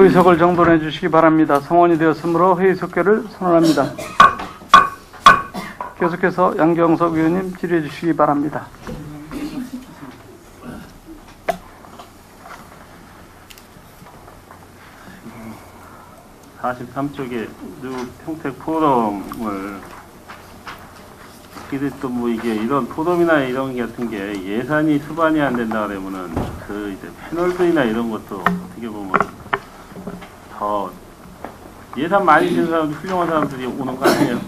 의석을 정돈해 주시기 바랍니다. 성원이 되었으므로 회의 속결을 선언합니다. 계속해서 양경석 의원님 질의해 주시기 바랍니다. 43쪽에 평택 포럼을 어떻게 또 뭐 이게 이런 포럼이나 이런 게 같은 게 예산이 수반이 안 된다 그러면은 그 이제 패널들이나 이런 것도 어떻게 보면 더 예산 많이 주는 사람들 훌륭한 사람들이 오는 거 아니에요?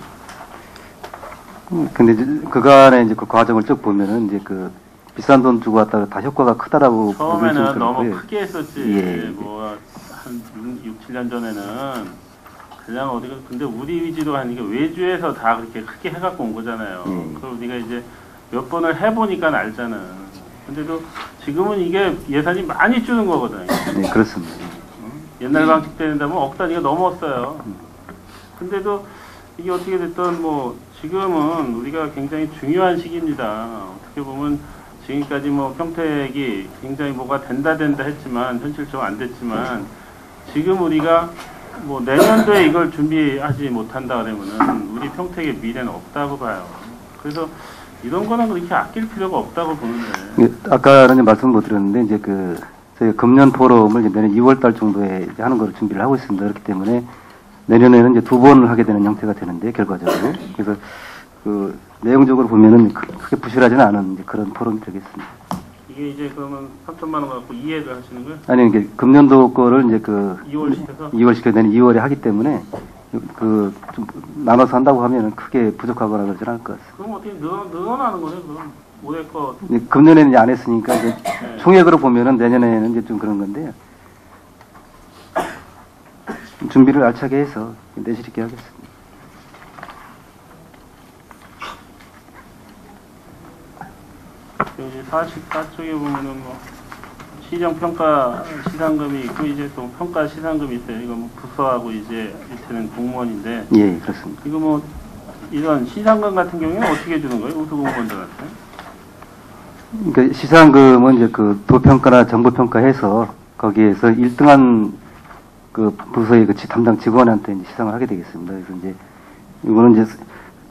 근데 이제 그간에 이제 그 과정을 쭉 보면은 이제 그 비싼 돈 주고 왔다가 다 효과가 크다라고 처음에는 너무 크게 했었지. 예. 뭐 한 6, 7년 전에는 그냥 어디가 근데 우리 위주로 하니까 외주에서 다 그렇게 크게 해갖고 온 거잖아요. 그럼 우리가 이제 몇 번을 해보니까 알잖아. 근데도 지금은 이게 예산이 많이 주는 거거든. 네, 그렇습니다. 옛날 방식 때는다면 억 단위가 넘었어요. 근데도 이게 어떻게 됐든 뭐 지금은 우리가 굉장히 중요한 시기입니다. 어떻게 보면 지금까지 뭐 평택이 굉장히 뭐가 된다 했지만 현실적으로 안 됐지만 지금 우리가 뭐 내년도에 이걸 준비하지 못한다 그러면은 우리 평택의 미래는 없다고 봐요. 그래서 이런 거는 그렇게 아낄 필요가 없다고 보는데. 예, 아까는 말씀 못 드렸는데 이제 그 저희가 금년 포럼을 이제 내년 2월달 정도에 이제 하는 걸 준비를 하고 있습니다. 그렇기 때문에 내년에는 이제 2번을 하게 되는 형태가 되는데 결과적으로 그래서 그 내용적으로 보면은 크게 부실하지는 않은 이제 그런 포럼이 되겠습니다. 이게 이제 그러면 3천만 원 갖고 이해를 하시는 거예요? 아니 이게 금년도 거를 이제 그 2월 시켜서 되는 2월에 하기 때문에 그 좀 나눠서 한다고 하면은 크게 부족하거나 그러진 않을 것 같습니다. 그럼 어떻게 늘어나는 거예요? 그럼 올해 거 금년에는 이제 안 했으니까 이제 네. 총액으로 보면은 내년에는 이제 좀 그런 건데요. 준비를 알차게 해서 내실 있게 하겠습니다. 여기 44쪽에 보면은 뭐 시정평가 시상금이 있고 이제 또 평가 시상금이 있어요. 이거 뭐 부서하고 이제 밑에는 공무원인데. 예, 그렇습니다. 이거 뭐 이런 시상금 같은 경우에는 어떻게 주는 거예요? 우수 공무원들한테? 그러니까 시상금은 이제 그 도평가나 정보평가해서 거기에서 1등한 그 부서의 그 담당 직원한테 이제 시상을 하게 되겠습니다. 그래서 이제 이거는 이제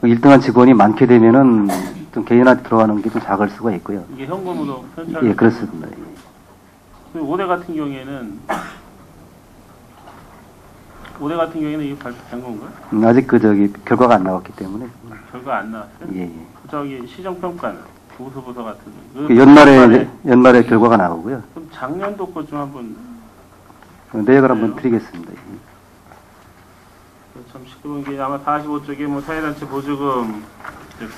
1등한 직원이 많게 되면은 좀 개인한테 들어가는 게 좀 작을 수가 있고요. 이게 현금으로 현찰? 예, 그렇습니다. 올해 같은 경우에는 이게 발표된 건가요? 아직 그 결과가 안 나왔기 때문에. 결과 안 나왔어요? 예, 예. 저기 시정평가는 우수부서 같은 그 연말에 결과가 나오고요. 그럼 작년도 거 좀 한번 내역을 한번 드리겠습니다. 참 시끄러운 게 아마 45쪽에 뭐 사회단체 보조금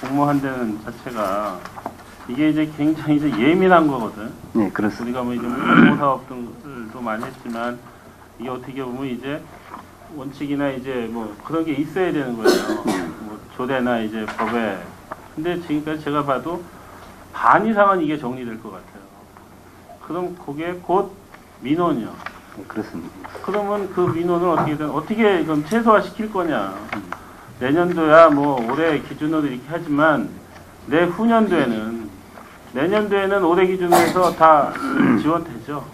공모한 데는 자체가 이게 이제 굉장히 이제 예민한 거거든. 네, 그렇습니다. 우리가 뭐 이제 공모사업 등도 많이 했지만 이게 어떻게 보면 이제 원칙이나 이제 뭐 그런 게 있어야 되는 거예요. 뭐 조례나 이제 법에. 근데 지금까지 제가 봐도 반 이상은 이게 정리될 것 같아요. 그럼 그게 곧 민원이요. 네, 그렇습니다. 그러면 그 민원을 어떻게 그럼 최소화시킬 거냐. 내년도야 뭐 올해 기준으로 이렇게 하지만 내년도에는 올해 기준으로 해서 다 지원되죠.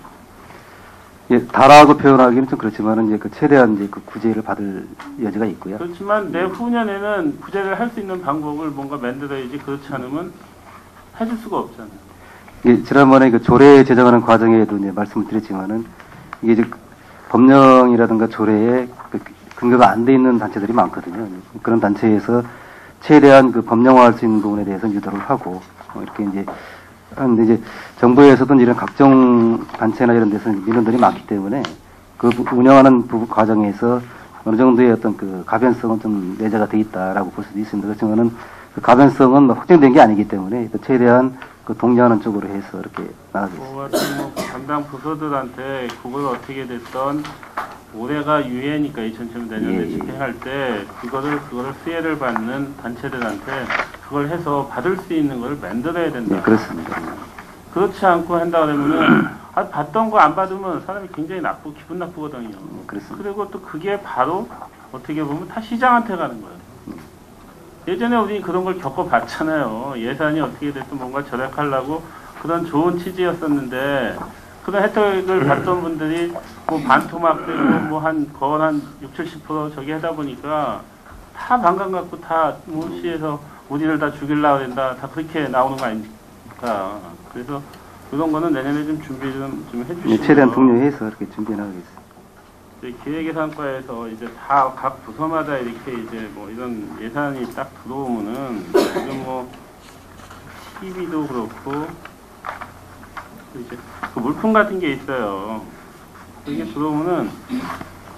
예, 다라고 표현하기는 좀 그렇지만은 이제 그 최대한 이제 그 구제를 받을 여지가 있고요. 그렇지만 내후년에는 구제를 할 수 있는 방법을 뭔가 만들어야지. 그렇지 않으면 해줄 수가 없잖아요. 예, 지난번에 그 조례 제정하는 과정에도 이제 말씀을 드렸지만은 이게 이제 법령이라든가 조례에 그 근거가 안 돼 있는 단체들이 많거든요. 그런 단체에서 최대한 그 법령화할 수 있는 부분에 대해서 유도를 하고 이렇게 이제 하는데 이제 정부에서도 이런 각종 단체나 이런 데서 민원들이 많기 때문에 그 운영하는 과정에서 어느 정도의 어떤 그 가변성은 좀 내재가 돼 있다라고 볼 수도 있습니다. 그렇지만은 그 가변성은 확정된 게 아니기 때문에 최대한 그 동의하는 쪽으로 해서 이렇게 나가겠습니다. 뭐 담당 부서들한테 그걸 어떻게 됐던 올해가 유예니까 2007년 내년에 집행할 때 그거를 수혜를 받는 단체들한테 그걸 해서 받을 수 있는 걸 만들어야 된다. 네, 그렇습니다. 그렇지 않고 한다 그러면은 받던 거 안 받으면 사람이 굉장히 기분 나쁘거든요. 그렇습니다. 그리고 또 그게 바로 어떻게 보면 다 시장한테 가는 거예요. 예전에 우리 그런 걸 겪어봤잖아요. 예산이 어떻게 됐든 뭔가 절약하려고 그런 좋은 취지였었는데 그런 혜택을 받던 분들이 뭐 반토막 되고 뭐 거의 한 60-70% 저기 하다 보니까 다 반감 갖고 다 뭐 시에서 우리를 다 죽이려고 된다. 다 그렇게 나오는 거 아닙니까? 그래서 그런 거는 내년에 좀 준비 좀 해주시고. 최대한 독려해서 이렇게 준비해 나가겠습니다. 기획예산과에서 이제 다 각 부서마다 이렇게 이제 뭐 이런 예산이 딱 들어오면은 지금 뭐 TV도 그렇고 이제 그 물품 같은 게 있어요. 이게 들어오면은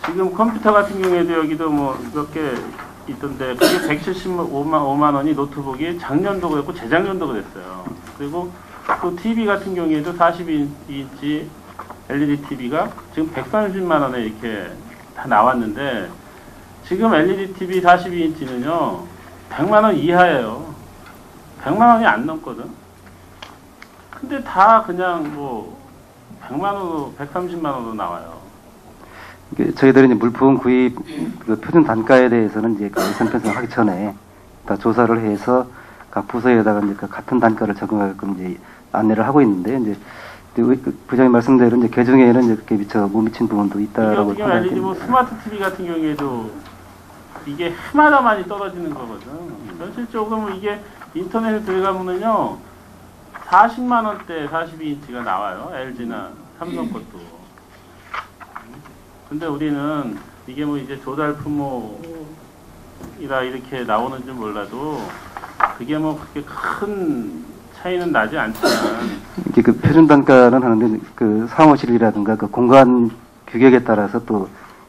지금 컴퓨터 같은 경우에도 여기도 뭐 몇 개 있던데 그게 175만 원이 노트북이 작년도 그랬고 재작년도 그랬어요. 그리고 또 TV 같은 경우에도 42인치 LED TV가 지금 130만 원에 이렇게 다 나왔는데 지금 LED TV 42인치는요 100만 원 이하예요. 100만 원이 안 넘거든. 근데 다 그냥 뭐 100만 원으로 130만 원으로 나와요. 저희들은 이제 물품 구입 그 표준 단가에 대해서는 이제 그 예산 편성하기 전에 다 조사를 해서 각 부서에다가 이제 그 같은 단가를 적용하게끔 이제 안내를 하고 있는데 이제 부장님 말씀대로 이제 개정에는 이제 그렇게 미처 못 미친 부분도 있다라고 이게 LED 뭐 스마트 TV 같은 경우에도 이게 해마다 많이 떨어지는 거거든. 현실적으로 뭐 이게 인터넷에 들어가면은요 40만 원대 42인치가 나와요. LG나 삼성 것도. 근데 우리는 이게 뭐 이제 조달 품목이라 이렇게 나오는지 몰라도 그게 뭐 그렇게 큰 차이는 나지 않지만 이게 그 표준 단가는 하는데 그 사무실이라든가 그 공간 규격에 따라서 또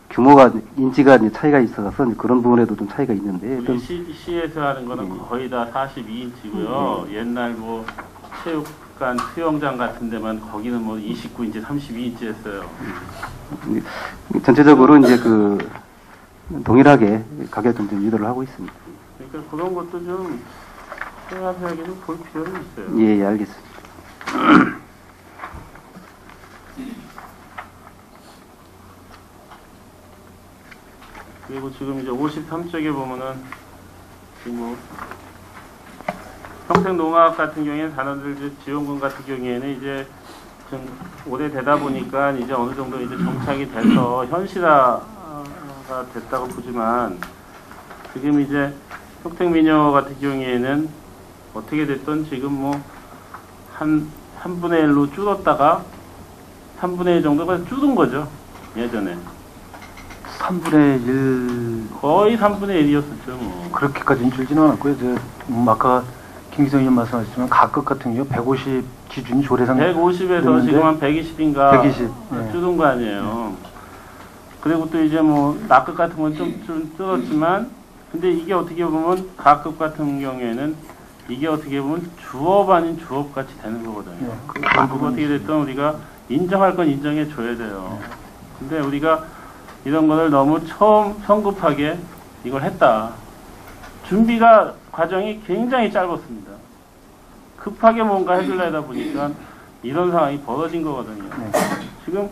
규모가 인치가 이제 차이가 있어서 그런 부분에도 좀 차이가 있는데 우리 시에서 하는 거는 거의 다 42인치고요. 옛날 뭐 체육관 수영장 같은 데만 거기는 뭐 29인치, 32인치였어요. 전체적으로 이제 그 동일하게 가격을 좀 유도를 하고 있습니다. 그러니까 그런 것도 좀 생각하게 좀 볼 필요는 있어요. 예, 알겠습니다. 그리고 지금 이제 53쪽에 보면은 지금 뭐 평생농학 같은 경우에는 단원들 지원금 같은 경우에는 이제 좀 오래되다 보니까 이제 어느 정도 이제 정착이 돼서 현실화가 됐다고 보지만 지금 이제 평택민요 같은 경우에는 어떻게 됐든 지금 뭐 한 3분의 1로 줄었다가 3분의 1 정도가 줄은 거죠. 예전에. 3분의 1 거의 3분의 1이었었죠. 뭐. 그렇게까지는 줄지는 않았고요. 아까 김기성 의원 말씀하셨지만 각급 같은 경우 150 기준이 조례상 150에서 지금 한 120인가 120 네. 줄은 거 아니에요. 그리고 또 이제 뭐 낙급 같은 건 좀 줄었지만 근데 이게 어떻게 보면 가급 같은 경우에는 이게 어떻게 보면 주업 아닌 주업 같이 되는 거거든요. 네, 그거 어떻게 됐든 우리가 인정할 건 인정해 줘야 돼요. 근데 우리가 이런 거를 너무 처음 성급하게 이걸 했다. 준비가 과정이 굉장히 짧았습니다. 급하게 뭔가 해주려다 보니까 이런 상황이 벌어진 거거든요. 지금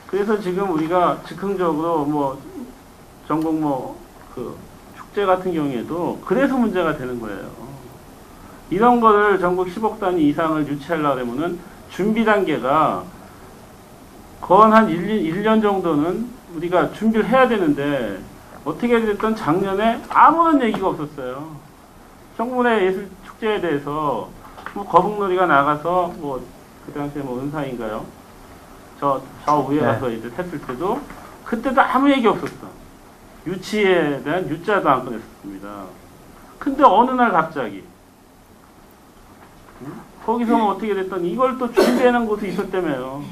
그래서 지금 우리가 즉흥적으로 뭐 전국 뭐 그 축제 같은 경우에도 그래서 문제가 되는 거예요. 이런 거를 전국 10억 단위 이상을 유치하려고 하면은 준비 단계가 거의 한 1년 정도는 우리가 준비를 해야 되는데 어떻게 됐든 작년에 아무런 얘기가 없었어요. 청문회 예술 축제에 대해서 뭐 거북놀이가 나가서 뭐 그 당시에 뭐 은사인가요? 저 위에 가서 이제 했을 때도 그때도 아무 얘기 없었어. 유치에 대한 유자도 안 꺼냈습니다. 근데 어느 날 갑자기 거기서 뭐 어떻게 됐든 이걸 또 준비하는 곳이 있었다며요.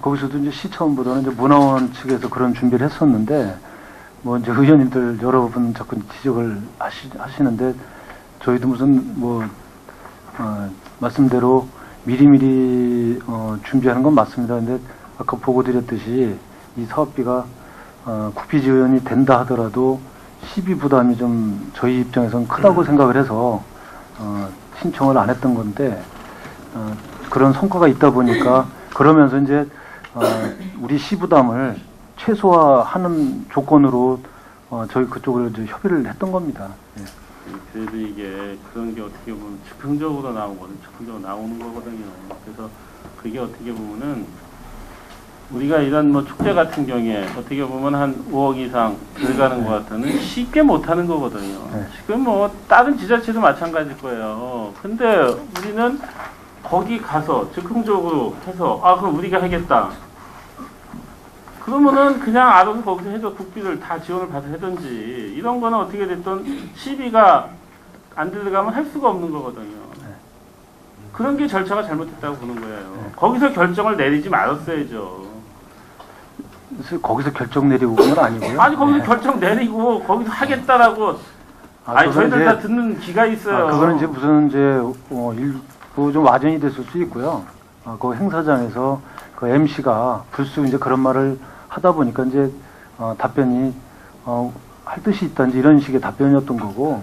거기서도 이제 시청보다는 이제 문화원 측에서 그런 준비를 했었는데 뭐 이제 의원님들 여러분 자꾸 지적을 하시는데 저희도 무슨 뭐 말씀대로 미리미리 준비하는 건 맞습니다. 근데 아까 보고 드렸듯이 이 사업비가 국비 지원이 된다 하더라도 시비 부담이 좀 저희 입장에서는 크다고 생각을 해서 신청을 안 했던 건데 그런 성과가 있다 보니까 그러면서 이제 우리 시부담을 최소화하는 조건으로 저희 그쪽을 이제 협의를 했던 겁니다. 예. 그래도 이게 그런 게 어떻게 보면 즉흥적으로 나오는 거거든요. 그래서 그게 어떻게 보면은 우리가 이런 뭐 축제 같은 경우에 어떻게 보면 한 5억 이상 들어가는 것 같으면 쉽게 못 하는 거거든요. 네. 지금 뭐 다른 지자체도 마찬가지일 거예요. 근데 우리는 거기 가서 즉흥적으로 해서 그럼 우리가 하겠다. 그러면은 그냥 알아서 거기서 해서 국비를 다 지원을 받아 하든지 이런 거는 어떻게 됐든 시비가 안 들어가면 할 수가 없는 거거든요. 그런 게 절차가 잘못됐다고 보는 거예요. 거기서 결정을 내리지 말았어야죠. 그래서 거기서 결정 내리고 그런 건 아니고요. 아니 거기서 결정 내리고 거기서 하겠다라고 아니 그거는 저희들 이제- 다 듣는 귀가 있어요. 그거는 이제 무슨 이제 일부 좀 와전이 됐을 수 있고요. 그 행사장에서 그 MC가 불쑥 이제 그런 말을 하다 보니까 이제 답변이 할 뜻이 있다든지 이런 식의 답변이었던 거고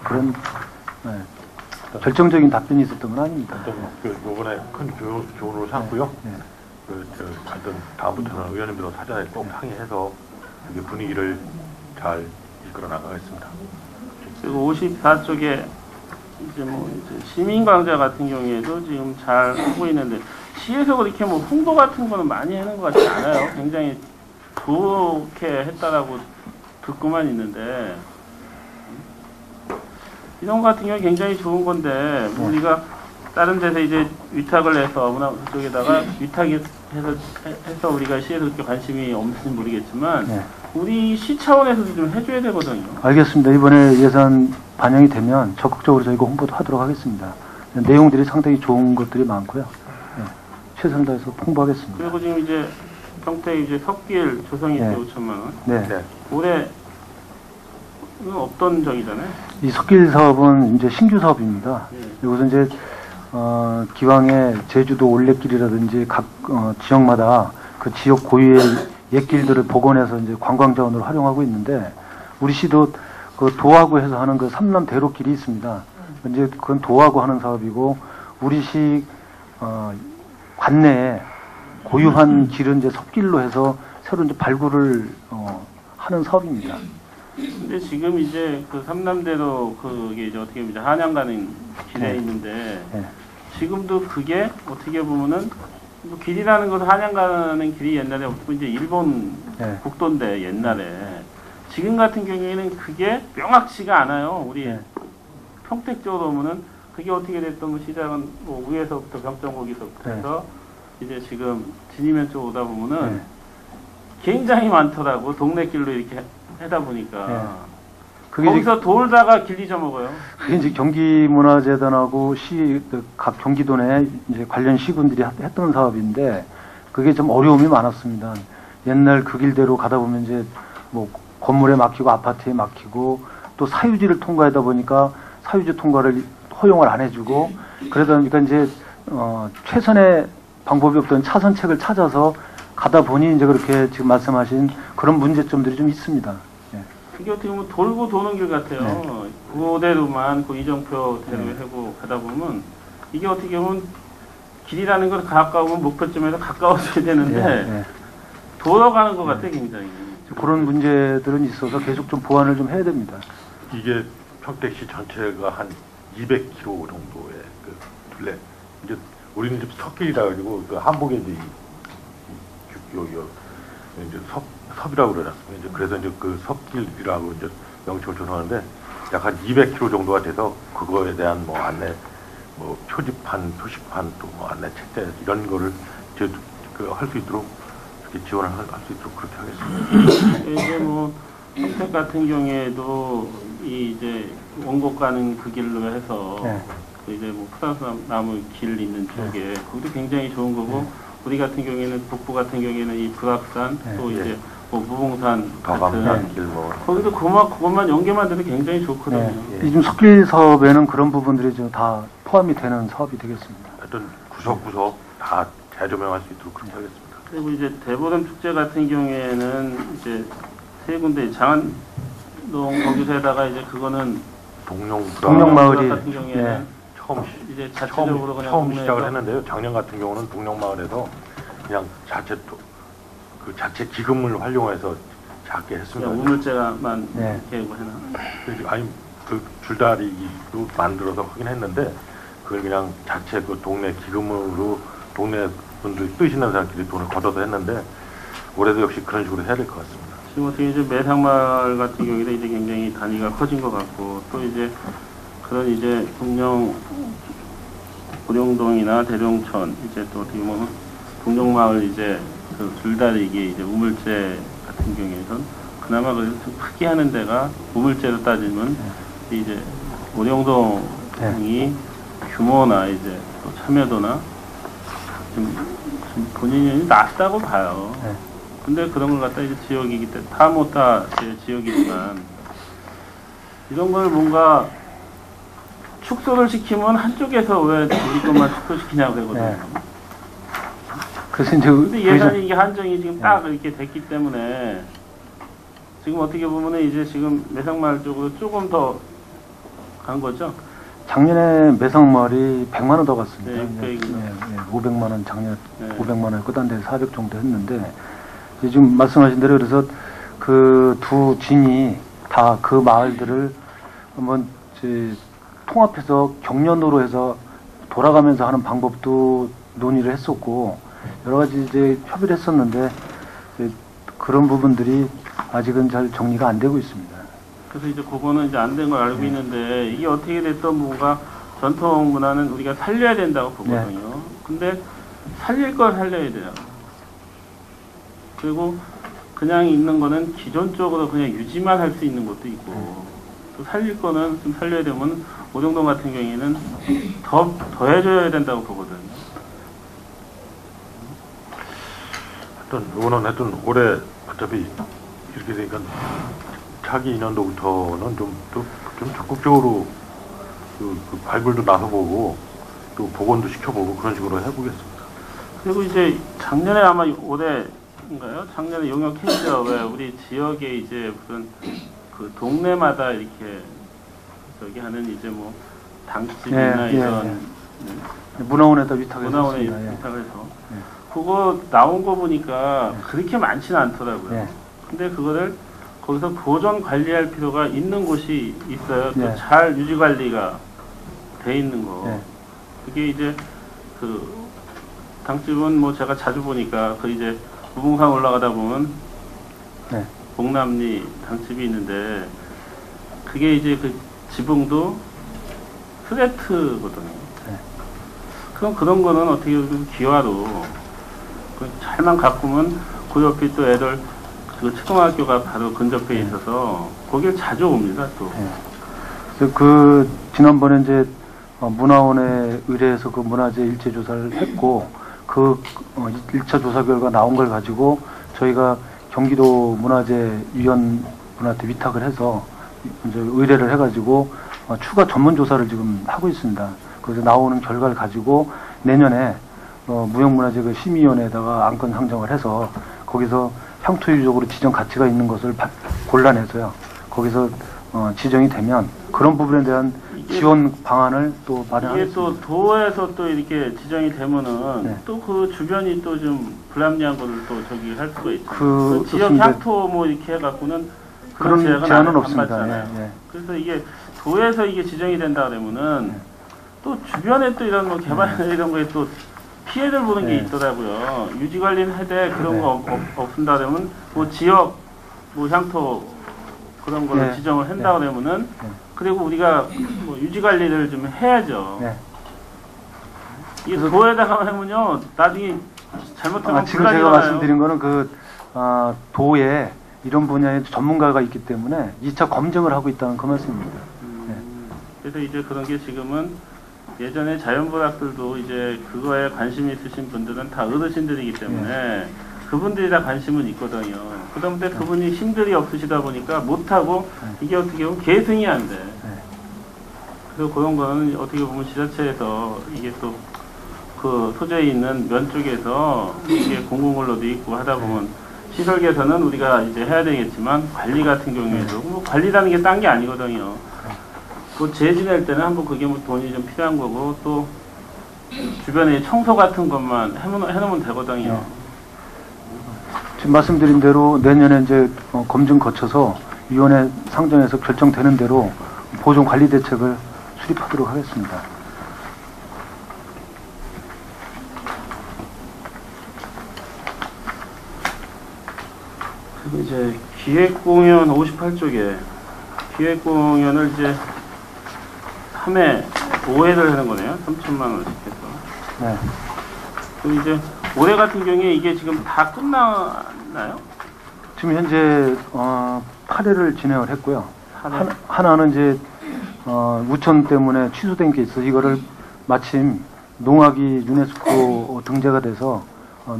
그런 결정적인 답변이 있었던 건 아닙니다. 요번에 큰 교훈으로 삼고요. 네. 하여튼 다음부터는 의원님들과 사전에 꼭 상의해서 이게 분위기를 잘 이끌어 나가겠습니다. 그리고 54쪽에 이제 뭐 이제 시민광장 같은 경우에도 지금 잘 하고 있는데 시에서 그렇게 뭐 홍보 같은 거는 많이 하는 것 같지 않아요. 굉장히 좋게 했다라고 듣고만 있는데 이런 거 같은 경우 굉장히 좋은 건데 뭐 우리가 다른 데서 이제 위탁을 해서 문화 쪽에다가 위탁해서 우리가 시에서 그렇게 관심이 없는지 모르겠지만 네. 우리 시 차원에서도 좀 해줘야 되거든요. 알겠습니다. 이번에 예산 반영이 되면 적극적으로 저희가 홍보도 하도록 하겠습니다. 내용들이 상당히 좋은 것들이 많고요. 네. 최선을 다해서 홍보하겠습니다. 그리고 지금 이제 평택 이제 석길 조성이 때 네. 5천만 원. 네. 네. 올해는 없던 적이잖아요. 이 석길 사업은 이제 신규 사업입니다. 네. 여기서 이제 기왕에 제주도 올레길이라든지 각 지역마다 그 지역 고유의 옛길들을 복원해서 이제 관광 자원으로 활용하고 있는데 우리 시도 그 도하구 해서 하는 그 삼남 대로길이 있습니다. 이제 그건 도하구 하는 사업이고 우리 시 관내에 고유한 길은 이제 섭길로 해서 새로 이제 발굴을 하는 사업입니다. 근데 지금 이제 그 삼남대로 그게 이제 어떻게 보면 이제 한양 가는 길에 네. 있는데 네. 지금도 그게 어떻게 보면은 뭐 길이라는 것은 한양 가는 길이 옛날에 없고 이제 일본 네. 국도인데 옛날에 지금 같은 경우에는 그게 명확치가 않아요. 우리 네. 평택 쪽으로 오면은 그게 어떻게 됐든 뭐 시작은 뭐 위에서부터 병정고기서부터 네. 해서 이제 지금 진이면 쪽 오다 보면은 네. 굉장히 많더라고. 동네 길로 이렇게 하다 보니까 네. 그게 이제 거기서 돌다가 길 잊어먹어요. 그게 이제 경기문화재단하고 각 경기도 내 이제 관련 시군들이 했던 사업인데 그게 좀 어려움이 많았습니다. 옛날 그 길대로 가다 보면 이제 뭐 건물에 막히고 아파트에 막히고 또 사유지를 통과하다 보니까 사유지 통과를 허용을 안 해주고 그러다 보니까 이제 최선의 방법이 없던 차선책을 찾아서 가다 보니 이제 그렇게 지금 말씀하신 그런 문제점들이 좀 있습니다. 그게 어떻게 보면 돌고 도는 길 같아요. 네. 그대로만 그 이정표대로 하고 가다 보면 이게 어떻게 보면 길이라는 건 가까우면 목표점에서 가까워져야 되는데 네. 돌아가는 것 같아 굉장히. 그런 문제들은 있어서 계속 좀 보완을 좀 해야 됩니다. 이게 평택시 전체가 한 200km 정도의 그 둘레. 이제 우리는 좀 섭길이라 가지고 그 한복에 이제 여기 이제 섭이라고 그러잖아요. 이제 그래서 이제 그 섭길이라고 이제 명칭을 조성하는데 약 한 200km 정도가 돼서 그거에 대한 뭐 안내, 뭐 표지판, 표시판 또 뭐 안내 책자 이런 거를 할 수 있도록 이렇게 지원을 할 수 있도록 그렇게 하겠습니다. 이제 뭐 평택 같은 경우에도 이 이제 원곡 가는 그 길로 해서 네. 그 이제 뭐 푸산나무 길 있는 쪽에 거기도 굉장히 좋은 거고 우리 같은 경우에는 북부 같은 경우에는 이 불악산 네. 또 이제 네. 뭐 무봉산 더감산 같은 길 뭐. 거기도 그것만 연계만 돼도 굉장히 좋거든요. 네. 요즘 석길 사업에는 그런 부분들이 좀 다 포함이 되는 사업이 되겠습니다. 하여튼 구석구석 다 재조명할 수 있도록 그렇게 하겠습니다. 그리고 이제 대보름 축제 같은 경우에는 이제 세 군데 장안동 거기서에다가 이제 그거는 동령마을이 같은 경우에는 네. 이제 자체적으로 그냥 처음 동네에서 시작을 했는데요. 작년 같은 경우는 동령마을에서 그냥 자체 기금을 활용해서 작게 했습니다. 그냥 우물째만 네. 이렇게 해놔. 아니 그 줄다리기도 만들어서 하긴 했는데 그걸 그냥 자체 그 동네 기금으로 동네 분들이 뜻 있는 사람끼리 돈을 걷어서 했는데 올해도 역시 그런 식으로 해야 될 것 같습니다. 지금 어떻게 이제 매상마을 같은 경우에는 이제 굉장히 단위가 커진 것 같고 또 이제 그런 이제 동령 고령동이나 대룡천 이제 또 어떻게 보면 동령마을 이제 그 줄다리기 이제 우물재 같은 경우에선 그나마 그래도 좀 크게 하는 데가 우물재로 따지면 이제 고령동이 규모나 이제 또 참여도나 좀 본인이 낮다고 봐요. 네. 근데 그런 걸 갖다 이제 지역이기 때문에 다 못 다 제 지역이지만 이런 걸 뭔가 축소를 시키면 한쪽에서 왜 우리 것만 축소시키냐고 그러거든요. 네. 그래서 이제 근데 예산이 이게 한정이 지금 딱 이렇게 됐기 때문에 지금 어떻게 보면은 이제 지금 매상마을 쪽으로 조금 더 간 거죠. 작년에 매상마을이 100만 원 더 갔습니다. 네, 500만 원 작년 네. 500만 원 끝한데 400 정도 했는데 지금 말씀하신 대로 그래서 그 두 진이 다 그 마을들을 한번 이제 통합해서 경련으로 해서 돌아가면서 하는 방법도 논의를 했었고 여러 가지 이제 협의를 했었는데 이제 그런 부분들이 아직은 잘 정리가 안 되고 있습니다. 그래서 이제 그거는 이제 안 된 걸 알고 있는데 이게 어떻게 됐던 뭔가 전통 문화는 우리가 살려야 된다고 보거든요. 근데 살릴 걸 살려야 돼요. 그리고 그냥 있는 거는 기존적으로 그냥 유지만 할 수 있는 것도 있고 또 살릴 거는 좀 살려야 되면 오정동 같은 경우에는 더 해줘야 된다고 보거든요. 하여튼 올해 어차피 이렇게 되니까 차기 인연도부터는 좀 적극적으로 그 발굴도 나서보고 또 복원도 시켜보고 그런 식으로 해보겠습니다. 그리고 이제 작년에 아마 올해인가요? 작년에 용역했죠. 왜 우리 지역에 이제 무슨 그 동네마다 이렇게 저기 하는 이제 뭐 당집이나 이런 문화원에다 위탁해서 문화원에 했습니다. 위탁을 해서 그거 나온 거 보니까 그렇게 많지는 않더라고요. 네. 근데 그거를 거기서 보존 관리할 필요가 있는 곳이 있어요. 또 네. 잘 유지 관리가 돼 있는 거. 네. 그게 이제 그 당집은 뭐 제가 자주 보니까 그 이제 무궁산 올라가다 보면 네. 봉남리 당집이 있는데 그게 이제 그 지붕도 플래트거든요. 네. 그럼 그런 거는 어떻게 보면 기와로 그 잘만 가꾸면 그 옆에 또 애들 그 초등학교가 바로 근접해 있어서 거길 자주 옵니다 또. 네. 그래서 그 지난번에 이제 문화원에 의뢰해서 그 문화재 일체 조사를 했고 그 1차 조사 결과 나온 걸 가지고 저희가 경기도 문화재위원분한테 위탁을 해서 이제 의뢰를 해가지고 추가 전문 조사를 지금 하고 있습니다. 그래서 나오는 결과를 가지고 내년에 무형문화재 그 심의위원회에다가 안건 상정을 해서 거기서 향토유적으로 지정 가치가 있는 것을 골라내서요. 거기서 지정이 되면 그런 부분에 대한 지원 방안을 또 마련하겠습니다. 이게 또 도에서 또 이렇게 지정이 되면은 네. 또 그 주변이 또 좀 불합리한 거를 또 저기 할 수가 있죠. 그 지역 좋습니다. 향토 뭐 이렇게 해갖고는 그런 제약은 제한은 안 없습니다. 받잖아요. 예, 예. 그래서 이게 도에서 이게 지정이 된다 그러면은 또 주변에 또 이런 뭐 개발 이런 거에 또 피해를 보는 게 네. 있더라고요. 유지 관리는 해대 그런 네. 거 없은다 그러면 뭐 지역 뭐 향토 그런 거를 네. 지정을 한다 네. 그러면은 네. 그리고 우리가 뭐 유지 관리를 좀 해야죠. 네. 이 도에다가 하면요 나중에 잘못하면 지금 제가 말씀드린 거는 그 도에 이런 분야에 전문가가 있기 때문에 2차 검증을 하고 있다는 그 말씀입니다. 그래서 이제 그런 게 지금은 예전에 자연부학들도 이제 그거에 관심 있으신 분들은 다 어르신들이기 때문에 그분들이 다 관심은 있거든요. 그런데 그분이 힘들이 없으시다 보니까 못하고 이게 어떻게 보면 계승이 안 돼. 그래서 그런 거는 어떻게 보면 지자체에서 이게 또 그 소재에 있는 면 쪽에서 이게 공공근로도 있고 하다 보면 시설 개선은 우리가 이제 해야 되겠지만 관리 같은 경우에도 뭐 관리라는 게 딴 게 아니거든요. 그 재지낼 때는 한번 그게 뭐 돈이 좀 필요한 거고 또 주변에 청소 같은 것만 해놓으면 되거든요. 지금 말씀드린 대로 내년에 이제 검증 거쳐서 위원회 상정해서 결정되는 대로 보존 관리 대책을 수립하도록 하겠습니다. 이제 기획공연 58쪽에 기획공연을 이제 3회 5회를 하는 거네요. 3천만 원씩 해서. 네. 그럼 이제 올해 같은 경우에 이게 지금 다 끝나나요? 지금 현재 8회를 진행을 했고요. 하나는 이제 우천 때문에 취소된 게 있어. 이거를 마침 농악이 유네스코 등재가 돼서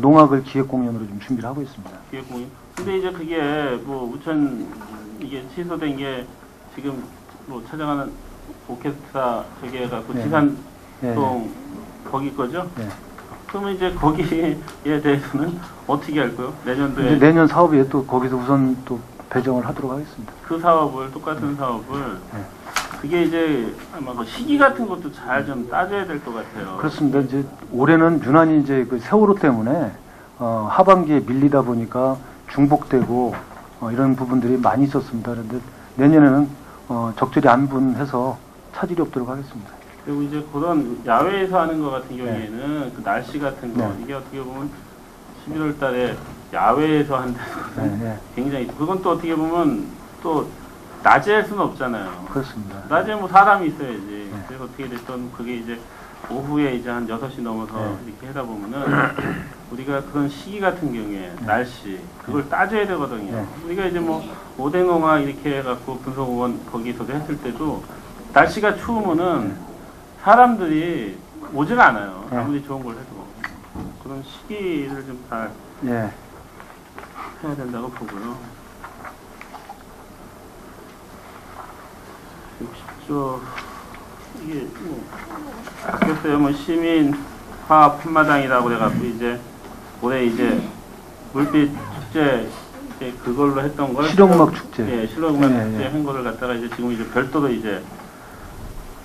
농악을 기획 공연으로 좀 준비를 하고 있습니다. 기획공연. 근데 이제 그게 뭐 우천 이게 취소된 게 지금 뭐 찾아가는 오케스트라 저기 해갖고 네. 지산동 네. 거기 거죠? 네. 그러면 이제 거기에 대해서는 어떻게 할 거예요? 내년도에 이제 내년 사업에 또 거기서 우선 또 배정을 하도록 하겠습니다. 그 사업을 똑같은 사업을 네. 그게 이제 아마 그 시기 같은 것도 잘 좀 따져야 될 것 같아요. 그렇습니다. 이제 올해는 유난히 이제 그 세월호 때문에 하반기에 밀리다 보니까 중복되고 이런 부분들이 많이 있었습니다. 그런데 내년에는 적절히 안분해서 차질이 없도록 하겠습니다. 그리고 이제 그런 야외에서 하는 거 같은 경우에는 그 날씨 같은 거 네. 이게 어떻게 보면 11월 달에 야외에서 한다는 것은 네, 네. 굉장히 그건 또 어떻게 보면 또 낮에 할 수는 없잖아요. 그렇습니다. 낮에 뭐 사람이 있어야지. 네. 그래서 어떻게 됐든 그게 이제 오후에 이제 한 6시 넘어서 네. 이렇게 하다 보면은 우리가 그런 시기 같은 경우에 네. 날씨 그걸 따져야 되거든요. 네. 우리가 이제 뭐 오뎅농화 이렇게 해갖고 분석원 거기서도 했을 때도 날씨가 추우면은 사람들이 오지가 않아요. 네. 아무리 좋은 걸 해도. 그런 시기를 좀 잘 예. 해야 된다고 보고요. 60조 이게 뭐 글쎄요 뭐 시민 화합 한마당이라고 그래갖고 이제 올해 이제 물빛 축제 이제 그걸로 했던 걸 실용음악 축제. 예, 실용음악 예, 축제 예. 한 거를 갖다가 이제 지금 이제 별도로 이제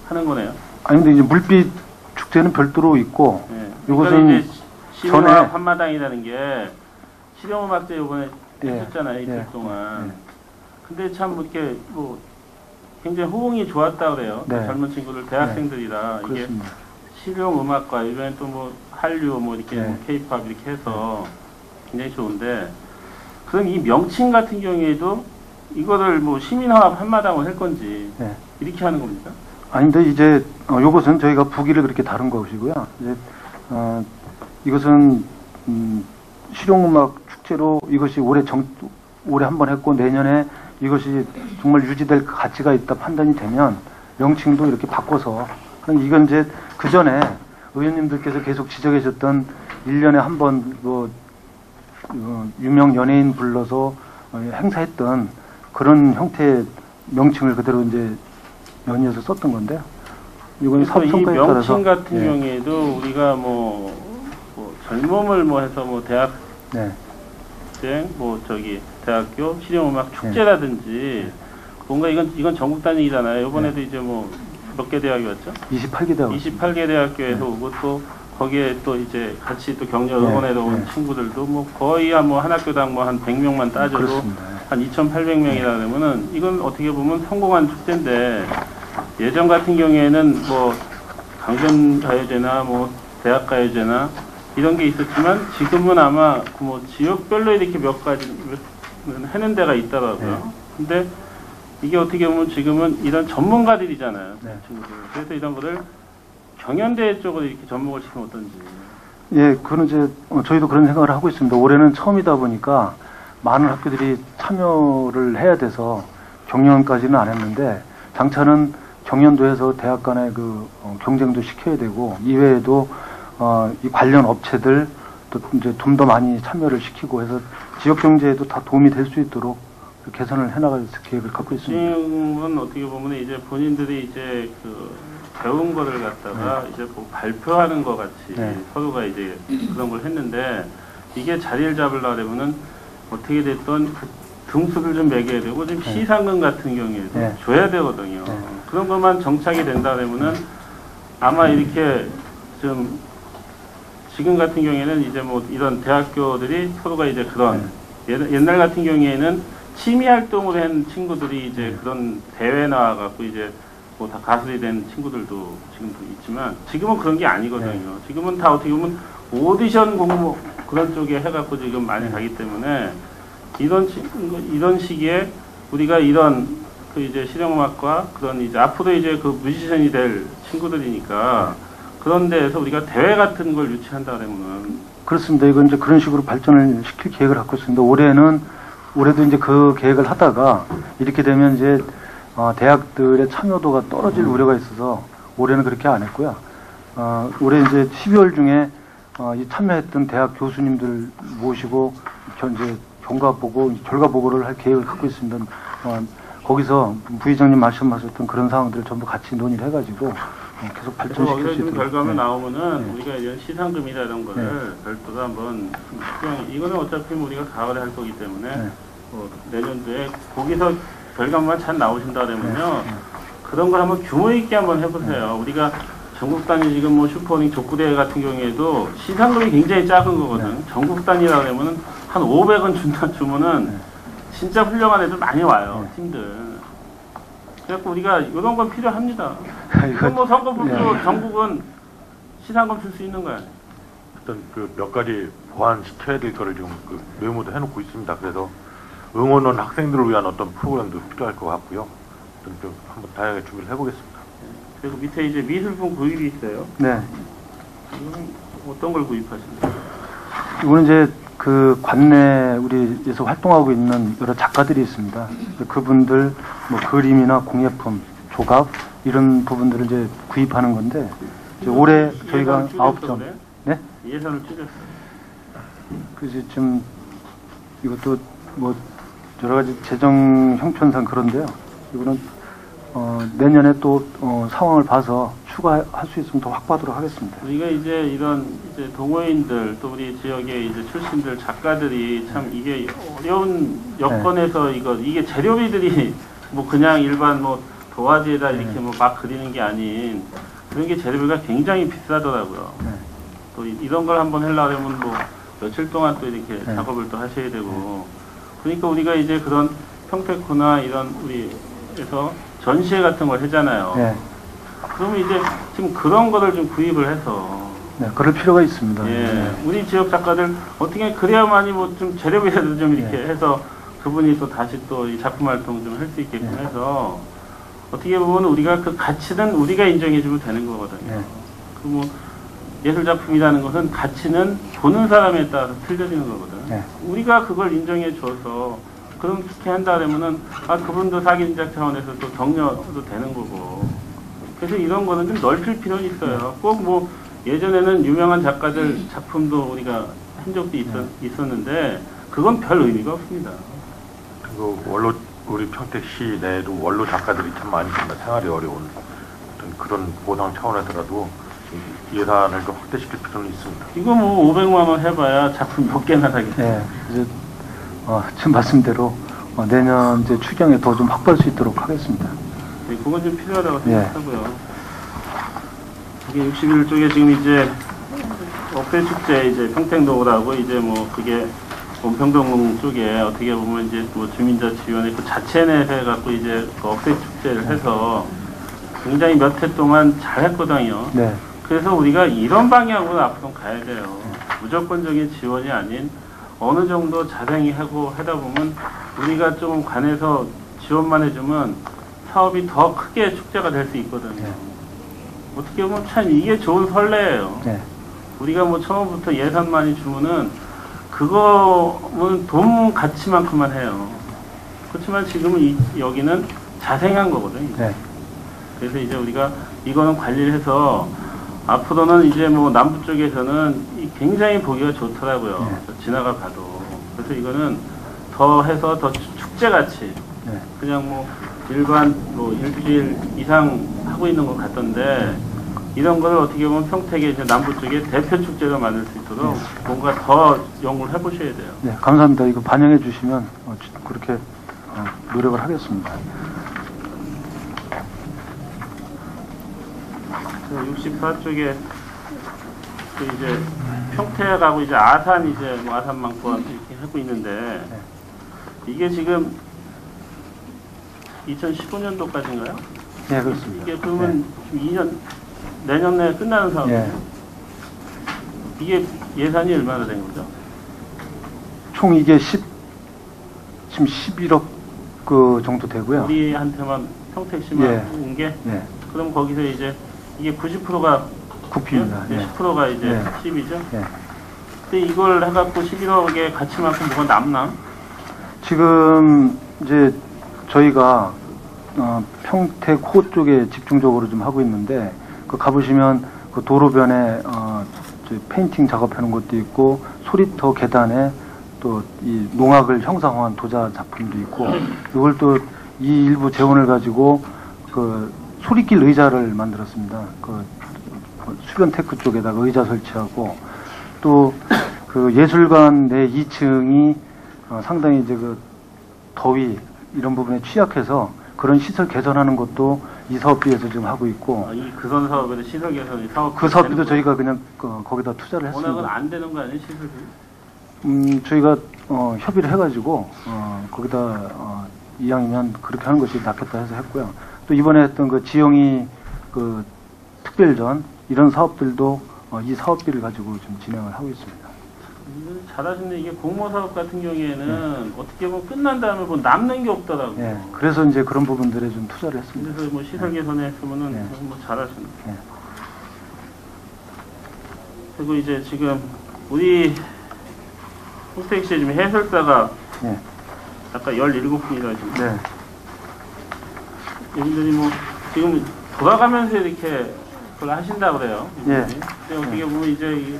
하는 거네요. 아니 근데 이제 물빛 축제는 별도로 있고 예. 이것은 그러니까 이제 시민 전에- 화합 한마당이라는 게 실용음악제 이번에 예, 했었잖아요 이틀 예, 동안. 예. 근데 참 이렇게 뭐 굉장히 호응이 좋았다 그래요. 네. 젊은 친구들 대학생들이라 이게 그렇습니다. 실용 음악과 이번에 또 뭐 한류 뭐 이렇게 네. 케이팝 이렇게 해서 굉장히 좋은데 그럼 이 명칭 같은 경우에도 이거를 뭐 시민화합 한마당을 할 건지 네. 이렇게 하는 겁니까? 아니 근데 이제 요것은 저희가 부기를 그렇게 다룬 것이고요. 이제 이것은 실용음악 축제로 이것이 올해 한 번 했고 내년에 이것이 정말 유지될 가치가 있다 판단이 되면 명칭도 이렇게 바꿔서 이건 이제 그 전에 의원님들께서 계속 지적해 주셨던 1년에 한 번 유명 연예인 불러서 행사했던 그런 형태의 명칭을 그대로 이제 연이어서 썼던 건데요. 이건 그래서 이 성과에 따라서 명칭 같은 예. 경우에도 우리가 뭐 젊음을 뭐 해서 뭐 대학 네. 뭐 저기 대학교 실용음악 축제라든지 뭔가 이건 전국 단위잖아요. 이번에도 이제 뭐 몇 개 대학이었죠? 28개 대학. 28개 대학교에서 오고 또 거기에 또 이제 같이 또 격려 응원해서 온 친구들도 뭐 거의 한 학교당 뭐 한 100명만 따져도 그렇습니다. 한 2,800명이라 그러면은 이건 어떻게 보면 성공한 축제인데 예전 같은 경우에는 뭐 강변가요제나 뭐 대학가요제나 이런 게 있었지만 지금은 아마 그 뭐 지역별로 이렇게 몇 가지 하는 데가 있더라고요. 근데 이게 어떻게 보면 지금은 이런 전문가들이잖아요. 네. 친구들. 그래서 이런 거를 경연대회 쪽으로 이렇게 접목을 시키면 어떤지. 예, 그건 이제 저희도 그런 생각을 하고 있습니다. 올해는 처음이다 보니까 많은 학교들이 참여를 해야 돼서 경연까지는 안 했는데 장차는 경연도 해서 대학 간의 그 경쟁도 시켜야 되고 이외에도 이 관련 업체들 또 이제 좀 더 많이 참여를 시키고 해서 지역 경제에도 다 도움이 될 수 있도록 개선을 해나갈 계획을 갖고 있습니다. 지금은 어떻게 보면 이제 본인들이 이제 그 배운 거를 갖다가 이제 뭐 발표하는 것 같이 네. 서로가 이제 그런 걸 했는데 이게 자리를 잡으려면은 어떻게 됐든 그 등수를 좀 매겨야 되고 좀 네. 시상금 같은 경우에도 네. 줘야 되거든요. 네. 그런 것만 정착이 된다 그러면은 아마 이렇게 좀 지금 같은 경우에는 이제 뭐 이런 대학교들이 서로가 이제 그런 옛날 같은 경우에는 취미 활동을 한 친구들이 이제 그런 대회 나와갖고 이제 뭐 다 가수이 된 친구들도 지금도 있지만 지금은 그런 게 아니거든요. 지금은 다 어떻게 보면 오디션 공모 그런 쪽에 해갖고 지금 많이 가기 때문에 이런 시기에 우리가 이런 그 이제 실용음악과 그런 이제 앞으로 이제 그 뮤지션이 될 친구들이니까 그런 데에서 우리가 대회 같은 걸 유치한다 그러면은 그렇습니다. 이건 이제 그런 식으로 발전을 시킬 계획을 갖고 있습니다. 올해도 이제 그 계획을 하다가 이렇게 되면 이제 대학들의 참여도가 떨어질 우려가 있어서 올해는 그렇게 안 했고요. 올해 이제 12월 중에 이 참여했던 대학 교수님들 모시고 이제 결과 보고를 할 계획을 갖고 있습니다. 거기서 부의장님 말씀하셨던 그런 상황들을 전부 같이 논의를 해가지고 계속 그래서 발전시킬 거기서 수 좀 있도록. 결과만 네. 나오면은 우리가 이런 시상금이나 이런 거를 별도로 한번 이거는 어차피 우리가 가을에 할 거기 때문에 내년도에 거기서 결과만 잘 나오신다 그러면요 그런 걸 한번 규모 있게 한번 해보세요. 우리가 전국 단위 지금 뭐 슈퍼닝 족구대회 같은 경우에도 시상금이 굉장히 작은 거거든. 전국 단위라 그러면은 한 500원 주면은 진짜 훌륭한 애들 많이 와요. 팀들. 그래갖고 우리가 이런 건 필요합니다. 그럼 뭐 선거법도 전국은 시상금 줄 수 있는 거야. 어떤 그 몇 가지 보완시켜야 될 거를 지금 그 메모도 해놓고 있습니다. 그래서 응원원 학생들을 위한 어떤 프로그램도 필요할 것 같고요. 좀 한번 다양하게 준비를 해보겠습니다. 그리고 밑에 이제 미술품 구입이 있어요. 네. 이건 어떤 걸 구입하시나요? 이거는 이제 그 관내 우리에서 활동하고 있는 여러 작가들이 있습니다. 그분들 뭐 그림이나 공예품, 조각 이런 부분들을 이제 구입하는 건데 이제 올해 저희가 9점. 네? 예산을 줄였어요. 그래서 좀 이것도 뭐 여러 가지 재정 형편상 그런데요. 이거는 내년에 또 상황을 봐서 추가할 수 있으면 더 확보하도록 하겠습니다. 우리가 이제 이런 이제 동호인들 또 우리 지역의 이제 출신들 작가들이 참 이게 어려운 여건에서 이게 재료비들이 뭐 그냥 일반 뭐 도화지에다 이렇게 뭐 막 그리는 게 아닌 그런 게 재료비가 굉장히 비싸더라고요. 또 이런 걸 한번 하려면 뭐 며칠 동안 또 이렇게 작업을 또 하셔야 되고 그러니까 우리가 이제 그런 평택호나 이런 우리에서 전시회 같은 걸 하잖아요. 네. 그러면 이제 지금 그런 거를 좀 구입을 해서 네, 그럴 필요가 있습니다. 예, 네. 우리 지역 작가들 어떻게 그래야만이 뭐 좀 재료비라도 좀 이렇게 해서 그분이 또 다시 또 이 작품 활동 좀 할 수 있게끔 해서 어떻게 보면 우리가 그 가치는 우리가 인정해주면 되는 거거든요. 그 뭐 예술 작품이라는 것은 가치는 보는 사람에 따라서 틀려지는 거거든. 우리가 그걸 인정해 줘서 그렇게 한다 그러면은 그분도 사기인작 차원에서 또 격려도 되는 거고. 그래서 이런 거는 좀 넓힐 필요는 있어요. 꼭 뭐 예전에는 유명한 작가들 작품도 우리가 한 적도 있었는데 그건 별 의미가 없습니다. 그리고 우리 평택시 내에도 원로 작가들이 참 많이 있습니다. 생활이 어려운 어떤 그런 보상 차원에서라도 예산을 좀 확대시킬 필요는 있습니다. 이거 뭐 500만 원 해봐야 작품 몇 개나 사겠어요. 네, 이제 지금 말씀대로 내년 이제 추경에 더 좀 확보할 수 있도록 하겠습니다. 네, 그건 좀 필요하다고 생각하고요. 이게 61쪽에 지금 이제 억새 축제 이제 평택노을하고 이제 뭐 그게 원평동 쪽에 어떻게 보면 이제 뭐 주민자치위원회 그 자체 내에서 해갖고 이제 그 억새 축제를 해서 굉장히 몇 해 동안 잘 했거든요. 네. 그래서 우리가 이런 방향으로 앞으로 가야 돼요. 무조건적인 지원이 아닌 어느 정도 자생이 하고 하다 보면 우리가 좀 관해서 지원만 해주면 사업이 더 크게 축제가 될 수 있거든요. 어떻게 보면 참 이게 좋은 선례예요. 우리가 뭐 처음부터 예산 많이 주면은 그거는 돈 가치만큼만 해요. 그렇지만 지금은 여기는 자생한 거거든요. 그래서 이제 우리가 이거는 관리를 해서 앞으로는 이제 뭐 남부 쪽에서는 굉장히 보기가 좋더라고요. 지나가 봐도. 그래서 이거는 더 해서 더 축제같이 그냥 뭐 일반 뭐 일주일 이상 하고 있는 것 같던데 이런 거를 어떻게 보면 평택의 이제 남부 쪽에 대표 축제로 만들 수 있도록 뭔가 더 연구를 해보셔야 돼요. 네, 감사합니다. 이거 반영해 주시면 그렇게 노력을 하겠습니다. 64쪽에 그 이제 평택하고 이제 아산 이제 뭐 아산망권 이렇게 하고 있는데 이게 지금 2015년도까지인가요? 네, 그렇습니다. 이게 그러면 2년 내년 내에 끝나는 사업이에요. 이게 예산이 얼마나 된 거죠? 총 이게 지금 11억 그 정도 되고요. 우리한테만 평택시만 예. 온 게 네, 그럼 거기서 이제 이게 90%가 국비입니다. 예. 10%가 이제 네. 10이죠. 예. 근데 이걸 해갖고 11억의 가치만큼 뭐가 남나? 지금 이제 저희가 평택호 쪽에 집중적으로 좀 하고 있는데 그 가보시면 그 도로변에 저 페인팅 작업하는 것도 있고 소리터 계단에 또 이 농악을 형상화한 도자 작품도 있고 이걸 또 이 일부 재원을 가지고 그 소리길 의자를 만들었습니다. 그 수변 테크 쪽에다가 의자 설치하고 또 그 예술관 내 2층이 상당히 이제 그 더위 이런 부분에 취약해서 그런 시설 개선하는 것도 이 사업비에서 지금 하고 있고 이 그선 사업에도 시설 개선이 사업 그 사업비도 저희가 그냥 거기다 투자를 워낙은 했습니다. 안 되는 거 아니에요 시설비? 저희가 협의를 해가지고 거기다 이왕이면 그렇게 하는 것이 낫겠다 해서 했고요. 또 이번에 했던 그 지영이 그 특별전 이런 사업들도 이 사업비를 가지고 좀 진행을 하고 있습니다. 이건 잘하시네. 이게 공모 사업 같은 경우에는 어떻게 보면 끝난 다음에 뭐 남는 게 없더라고. 예, 그래서 이제 그런 부분들에 좀 투자를 했습니다. 그래서 뭐 시설 개선에 했으면은 네. 뭐 잘하시네. 네. 그리고 이제 지금 우리 평택시에 지금 해설사가 네. 아까 17분이라 지금 네. 이분들이 뭐 지금 돌아가면서 이렇게 그걸 하신다 그래요. 예. 이분들이. 근데 어떻게 보면 이제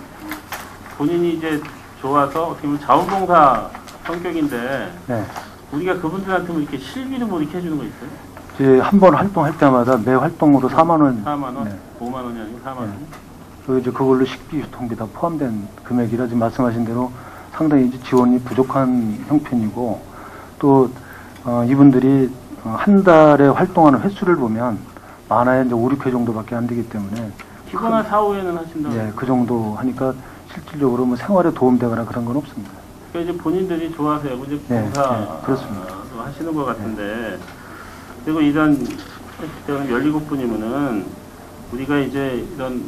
본인이 이제 좋아서 어떻게 보면 자원봉사 성격인데 네. 우리가 그분들한테 뭐 이렇게 실비를 뭐 이렇게 해주는 거 있어요? 이제 한 번 활동할 때마다 매 활동으로 4만 원. 4만 원, 네. 5만 원이 아니고 4만 원. 그 이제 그걸로 식비, 유통비 다 포함된 금액이라 지금 말씀하신 대로 상당히 이제 지원이 부족한 형편이고 또 이분들이 한 달에 활동하는 횟수를 보면 많아야 이제 5, 6회 정도밖에 안 되기 때문에 기본 한 4, 5회는 하신다고. 예, 그 정도 하니까 실질적으로 뭐 생활에 도움되거나 그런 건 없습니다. 그러니까 이제 본인들이 좋아서요. 이제 네, 봉사 네, 그렇습니다. 하시는 것 같은데 그리고 이런 17분이면은 우리가 이제 이런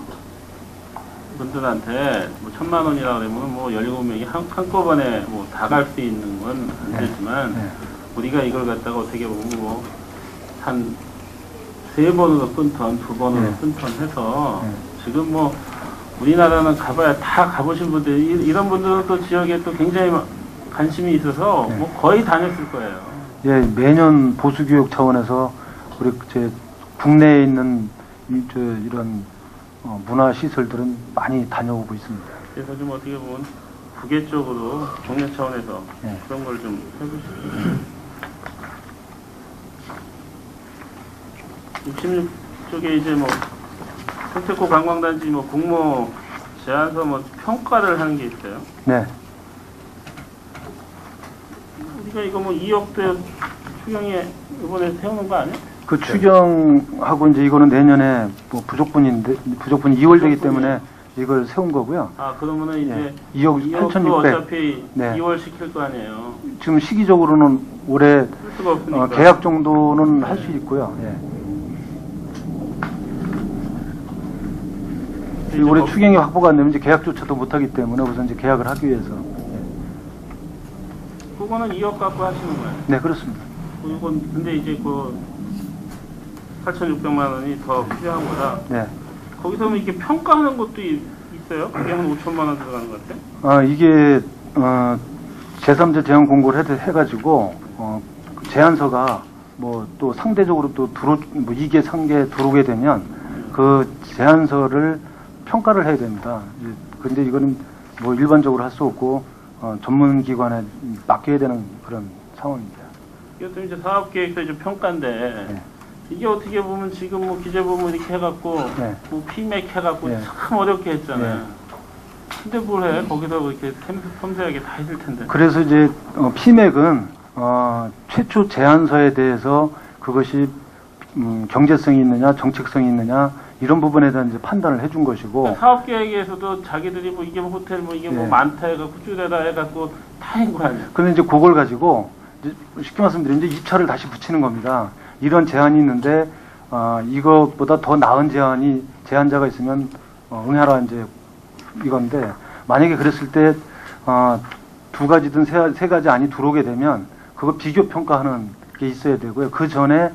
분들한테 뭐 1,000만 원이라 그러면 뭐 17명이 한꺼번에 뭐 다 갈 수 있는 건 안 네, 되지만 네. 우리가 이걸 갖다가 어떻게 보면 뭐 한 3번으로 끊던 2번으로 네. 끊던 해서 네. 지금 뭐 우리나라는 가봐야 다 가보신 분들 이런 분들은 또 지역에 또 굉장히 관심이 있어서 네. 뭐 거의 다녔을 거예요. 예, 매년 보수교육 차원에서 우리 제 국내에 있는 이런 문화 시설들은 많이 다녀오고 있습니다. 그래서 좀 어떻게 보면 국외 쪽으로 종려 차원에서 네. 그런 걸 좀 해보시죠. 66쪽에 이제 뭐 평택호 관광단지 뭐 공모 제안서 뭐 평가를 하는 게 있어요. 네. 우리가 이거 뭐 2억대 추경에 이번에 세우는 거 아니야? 그 추경하고 이제 이거는 내년에 뭐 부족분이 2월 되기 때문에 이걸 세운 거고요. 아 그러면은 이제 예, 2억 2억도 8,600. 어차피 네. 2월 시킬 거 아니에요. 지금 시기적으로는 올해 쓸 수가 없으니까. 계약 정도는 할 수 있고요. 예. 이제 올해 뭐- 추경이 확보가 안 되면 이제 계약조차도 못하기 때문에 우선 이제 계약을 하기 위해서. 예. 그거는 2억 갖고 하시는 거예요. 네, 그렇습니다. 이건 근데 이제 그 8,600만 원이 더 필요한 거다. 네. 거기서 뭐 이렇게 평가하는 것도 있어요? 그게 한 5천만 원 들어가는 것 같아? 이게 제3자 제한 공고를 해가지고 그 제안서가 뭐 또 상대적으로 또 뭐 2개, 3개 들어오게 되면 그 제안서를 평가를 해야 됩니다. 근데 이거는 뭐 일반적으로 할 수 없고 전문기관에 맡겨야 되는 그런 상황입니다. 이것도 이제 사업계획서 이제 평가인데 네. 이게 어떻게 보면 지금 뭐 기재부문 이렇게 해갖고 네. 뭐 피맥 해갖고 네. 참 어렵게 했잖아요. 네. 근데 뭘 해? 거기서 그렇게 섬세하게 다 했을 텐데. 그래서 이제 피맥은 최초 제안서에 대해서 그것이 경제성이 있느냐 정책성이 있느냐 이런 부분에 대한 이제 판단을 해준 것이고 그러니까 사업계획에서도 자기들이 뭐 이게 뭐 호텔 뭐 이게 뭐 네. 많다 해갖고 줄여라 해갖고 다 한 거 아니야. 근데 이제 그걸 가지고 이제 쉽게 말씀드리면 이제 입찰을 다시 붙이는 겁니다. 이런 제안이 있는데 이것보다 더 나은 제안자가 있으면 응하라 이제 이건데 만약에 그랬을 때 두 가지든 세 가지 안이 들어오게 되면 그거 비교 평가하는 게 있어야 되고요. 그 전에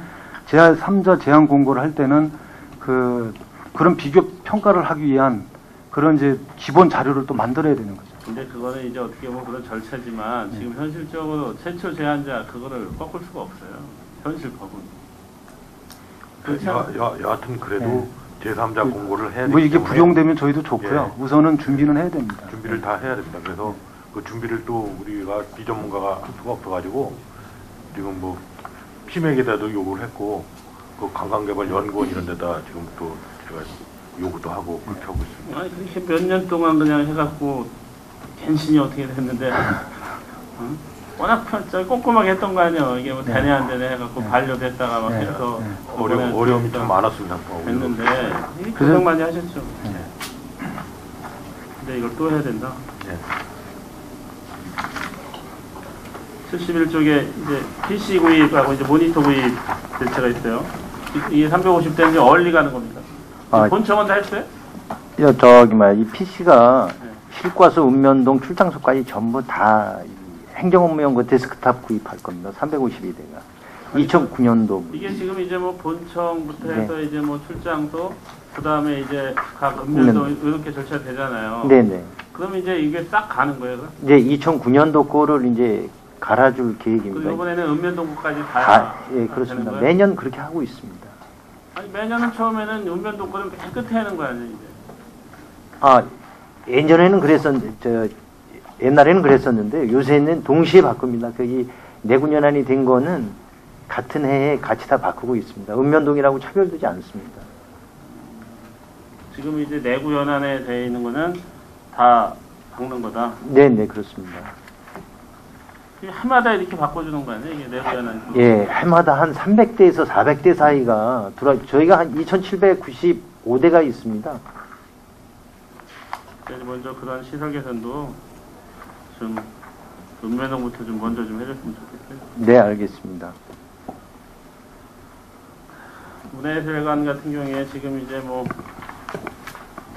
제3자 제한 공고를 할 때는 그런 비교 평가를 하기 위한 그런 이제 기본 자료를 또 만들어야 되는 거죠. 근데 그거는 이제 어떻게 보면 그런 절차지만 지금 현실적으로 최초 제한자 그거를 꺾을 수가 없어요. 현실 법은. 여하튼 그래도 제3자 공고를 해야 되기 뭐 이게 때문에 불용되면 저희도 좋고요. 예. 우선은 준비는 해야 됩니다. 준비를 다 해야 됩니다. 그래서 그 준비를 또 우리가 비전문가가 할 수가 없어가지고 지금 뭐 피맥에다도 요구를 했고 그 관광개발연구원 이런 데다 지금 또 제가 요구도 하고 그렇게 하고 있습니다. 아니 그렇게 몇 년 동안 그냥 해갖고 갱신이 어떻게 됐는데 응? 워낙 꼼꼼하게 했던 거 아니에요. 이게 뭐 되네 안 되네 해갖고 반려됐다가 막 해서 어려움이 참 많았습니다. 했는데 이게 고생 많이 하셨죠. 근데 이걸 또 해야 된다. 네. 71쪽에 이제 PC 구입하고 이제 모니터 구입 대체가 있어요. 이게 350대인데 얼리 가는 겁니다. 본청은 다 했어요? 이 PC가 실과수 읍면동 출장소까지 전부 다 행정업무용고 데스크탑 구입할 겁니다. 352대가. 2009년도. 이게 지금 이제 뭐 본청부터 네. 해서 이제 뭐 출장소, 그 다음에 이제 각 읍면동 이렇게 절차 되잖아요. 네네. 그럼 이제 이게 싹 가는 거예요? 그럼? 이제 2009년도 거를 이제 갈아줄 계획입니다. 그리고 이번에는 읍면동구까지 다 예, 되는 그렇습니다. 거예요? 매년 그렇게 하고 있습니다. 아니 매년은 처음에는 읍면동 거는 맨 끝에 하는 거 아니에요 이제? 예전에는 옛날에는 그랬었는데 요새는 동시에 바꿉니다. 거기 내구년안이 된 거는 같은 해에 같이 다 바꾸고 있습니다. 읍면동이라고 차별되지 않습니다. 지금 이제 내구 연안에 돼 있는 거는 다 바꾸는 거다. 네네, 그렇습니다. 해마다 이렇게 바꿔주는 거 아니에요? 이게 내구 연안. 예, 해마다 한 300대에서 400대 사이가 저희가 한 2,795대가 있습니다. 먼저 그런 시설 개선도 좀 읍면동부터 좀 먼저 좀 해줬으면 좋겠어요. 네, 알겠습니다. 문해회관 같은 경우에 지금 이제 뭐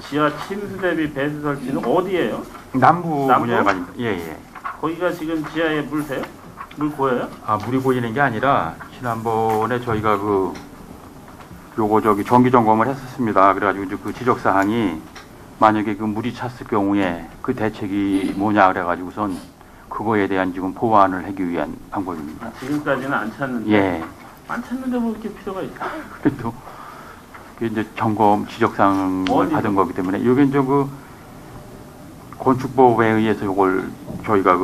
지하 침수 대비 배수 설치는 어디예요? 남부 남부? 문예관입니다. 예. 거기가 지금 지하에 물 새요? 물 고여요? 물이 고이는 게 아니라 지난번에 저희가 요거 정기 점검을 했었습니다. 그래가지고 이제 그 지적 사항이 만약에 그 물이 찼을 경우에 그 대책이 뭐냐 그래가지고선 그거에 대한 지금 보완을 하기 위한 방법입니다. 지금까지는 안 찼는데. 예. 안 찼는데 뭐 이렇게 필요가 있어? 그래도 이게 이제 점검 지적사항을 받은 거기 때문에 이게 이제 그 건축법에 의해서 이걸 저희가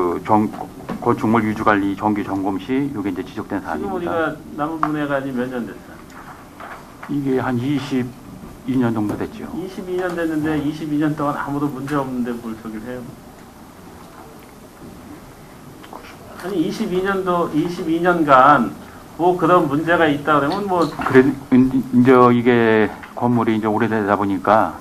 건축물 유지관리 정기 점검 시 이게 이제 지적된 지금 사항입니다. 우리가 남부문예관이 몇 년 됐어요? 이게 한 22년 정도 됐죠. 22년 됐는데 22년 동안 아무도 문제 없는데 뭘 저기를 해요? 아니 22년간 뭐 그런 문제가 있다 그러면 뭐 그래 이제 이게 건물이 이제 오래되다 보니까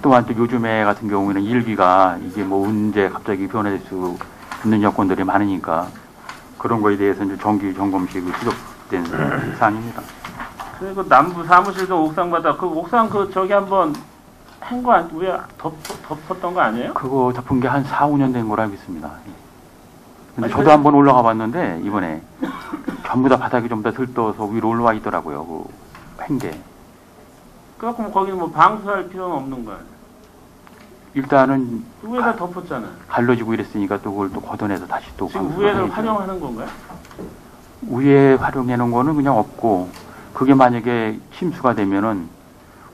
또한 또 요즘에 같은 경우에는 일기가 이게 뭐 언제 갑자기 변화될 수 있는 여건들이 많으니까 그런 거에 대해서 이제 정기 점검식 지적된 사항입니다. 그리고 남부 사무실도 옥상마다 그 옥상 저기 한번 한 거 왜 덮었던 거 아니에요? 그거 덮은 게 한 4, 5년 된 거라 알겠습니다. 근데 아니, 저도 한번 올라가 봤는데 이번에 전부 다 바닥이 좀 다 들떠서 위로 올라와 있더라고요. 그 횡계. 그래갖고 뭐 거기는 뭐 방수할 필요는 없는 거야. 일단은 위에다 덮었잖아. 갈라지고 이랬으니까 또 그걸 또 걷어내서 다시 또 지금 방수를 위에를 해야죠. 활용하는 건가요? 위에 활용해 놓은 거는 그냥 없고 그게 만약에 침수가 되면은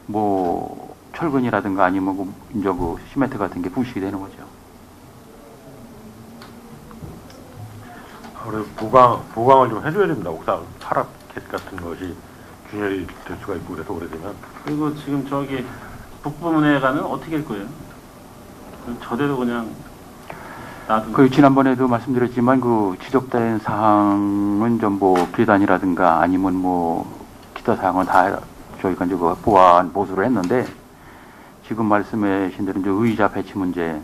뭐 철근이라든가 아니면 이제 그 시멘트 같은 게 부식이 되는 거죠. 그래서 보강을 좀 해줘야 됩니다. 옥상 파라켓 같은 것이 균열이 될 수가 있고 그래서 오래되면. 그리고 지금 저기 북부문예관은 어떻게 할 거예요? 저대로 그냥 놔둔 그 지난번에도 말씀드렸지만 그 지적된 사항은 좀 뭐 계단이라든가 아니면 뭐 기타 사항은 다 저희가 이제 그 보완 보수를 했는데 지금 말씀하신 대로 이제 의자 배치 문제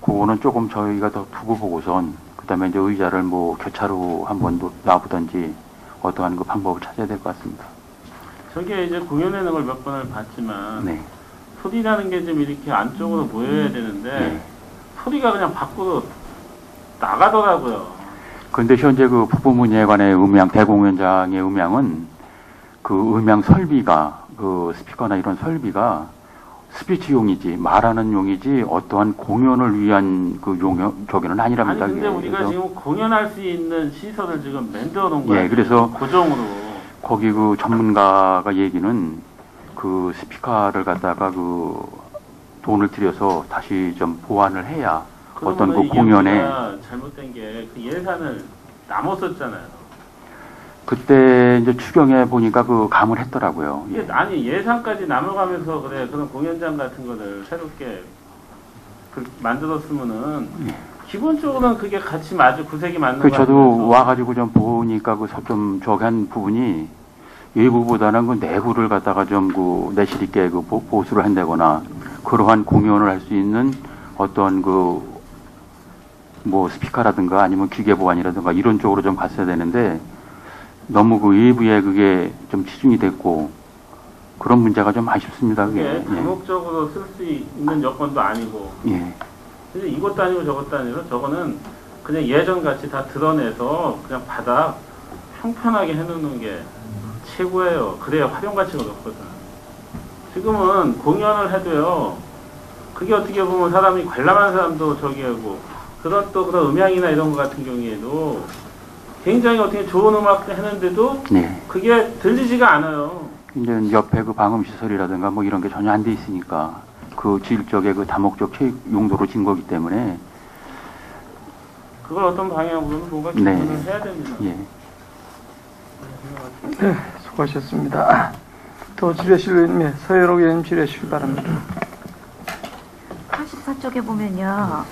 그거는 조금 저희가 더 두고 보고선 그다음에 이제 의자를 뭐 교차로 한번 놔보든지 어떠한 그 방법을 찾아야 될 것 같습니다. 저게 이제 공연하는 걸 몇 번을 봤지만 네. 소리라는 게 좀 이렇게 안쪽으로 모여야 되는데 네. 소리가 그냥 밖으로 나가더라고요. 근데 현재 그 북부문예관의 음향, 대공연장의 음향은 그 음향 설비가, 그 스피커나 이런 설비가 스피치용이지, 말하는 용이지, 어떠한 공연을 위한 그 저기는 아니랍니다. 아니, 근데 우리가 그래서 지금 공연할 수 있는 시설을 지금 만들어 놓은 거예요. 예, 그래서 고정으로. 거기 그 전문가가 얘기는 그 스피커를 갖다가 그 돈을 들여서 다시 좀 보완을 해야 어떤 그 이게 공연에 우리가 잘못된 게 그 예산을 남았었잖아요. 그때 이제 추경해 보니까 그 감을 했더라고요. 예. 이게 아니 예산까지 남아가면서 그래 그런 공연장 같은 거를 새롭게 만들었으면은 기본적으로는 그게 같이 맞을 구색이 맞는 거 그 저도 아니면서. 와가지고 좀 보니까 그 좀 저기 한 부분이 외부보다는 그 내부를 갖다가 좀 그 내실 있게 그 보수를 한다거나 그러한 공연을 할 수 있는 어떤 그 뭐 스피커라든가 아니면 기계 보완이라든가 이런 쪽으로 좀 갔어야 되는데 너무 그 외부에 그게 좀 치중이 됐고 그런 문제가 좀 아쉽습니다. 그게 그게. 다목적으로 쓸 수 있는 여건도 아니고. 예. 근데 이것도 아니고 저것도 아니고 저거는 그냥 예전 같이 다 드러내서 그냥 바닥 평평하게 해놓는 게 최고예요. 그래야 활용 가치가 높거든. 지금은 공연을 해도요. 그게 어떻게 보면 사람이 관람하는 사람도 저기 하고 그런 음향이나 이런 거 같은 경우에도 굉장히 어떻게 좋은 음악도 했는데도 네. 그게 들리지가 않아요. 이제 옆에 그 방음 시설이라든가 뭐 이런 게 전혀 안 돼 있으니까 그 질적의 그 다목적 체육 용도로 진 거기 때문에 그걸 어떤 방향으로는 뭔가 네. 개선을 해야 됩니다. 예. 네, 수고하셨습니다. 또 질의실, 서열옥 의원님 질의실 바랍니다. 84쪽에 보면요.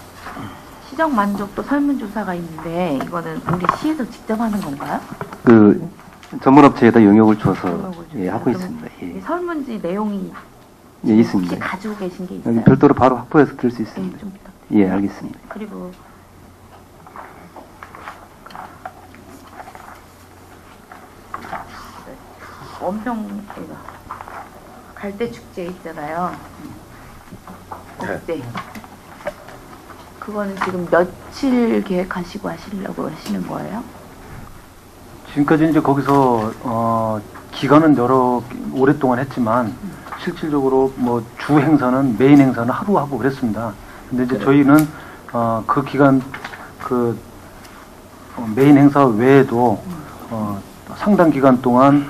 시정 만족도 설문조사가 있는데 이거는 우리 시에서 직접 하는 건가요? 그 전문업체에다 영역을 줘서 영역을 줘서. 예, 하고 그럼 있습니다. 이 예, 설문지 내용이 예 있습니다. 혹시 가지고 계신 게 있어요? 여기 별도로 바로 확보해서 드릴 수 네, 있습니다. 좀 부탁드립니다. 예, 알겠습니다. 그리고 원평 갈대 축제 있잖아요. 국제. 그거는 지금 며칠 계획하시고 하시려고 하시는 거예요? 지금까지 이제 거기서 기간은 오랫동안 했지만 실질적으로 뭐 주 행사는 메인 행사는 하루 하고 그랬습니다. 근데 이제 저희는 그 기간 메인 행사 외에도 상당 기간 동안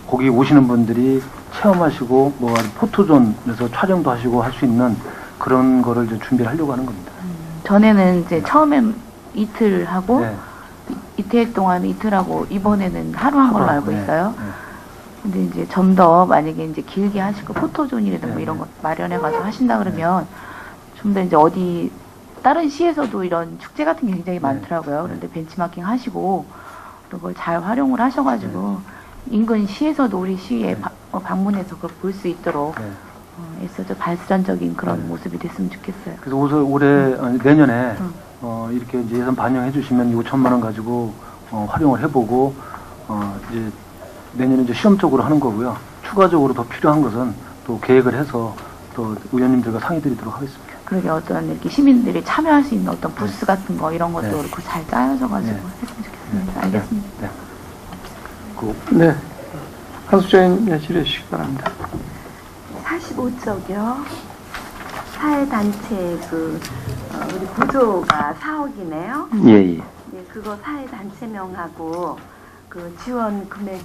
거기 오시는 분들이 체험하시고 뭐 포토존에서 촬영도 하시고 할 수 있는 그런 거를 이제 준비를 하려고 하는 겁니다. 전에는 이제 처음엔 이틀 하고 네. 이틀 동안 이틀 하고 이번에는 하루 한 걸로 알고 네. 있어요. 네. 근데 이제 좀 더 만약에 이제 길게 하시고 포토존이라든가 네. 이런 거 마련해가지고 하신다 그러면 좀 더 이제 어디 다른 시에서도 이런 축제 같은 게 굉장히 네. 많더라고요. 그런데 벤치마킹 하시고 그런 걸 잘 활용을 하셔가지고 인근 시에서도 우리 시에 방문해서 그걸 볼 수 있도록 네. 애써서 발전적인 그런 네. 모습이 됐으면 좋겠어요. 그래서 올해 내년에 이렇게 이제 예산 반영해 주시면 5천만 원 가지고 활용을 해보고 이제 내년에 이제 시험적으로 하는 거고요. 추가적으로 더 필요한 것은 또 계획을 해서 또 의원님들과 상의드리도록 하겠습니다. 그러게 어떤 이렇게 시민들이 참여할 수 있는 어떤 부스 같은 거 이런 것도 네. 그렇고 잘 짜여져가지고 네. 했으면 좋겠습니다. 알겠습니다. 네. 네, 한숙자님 질의실 바랍니다. 45쪽이요. 사회단체 우리 구조가 4억이네요. 예, 예. 예, 그거 사회단체명하고 그 지원 금액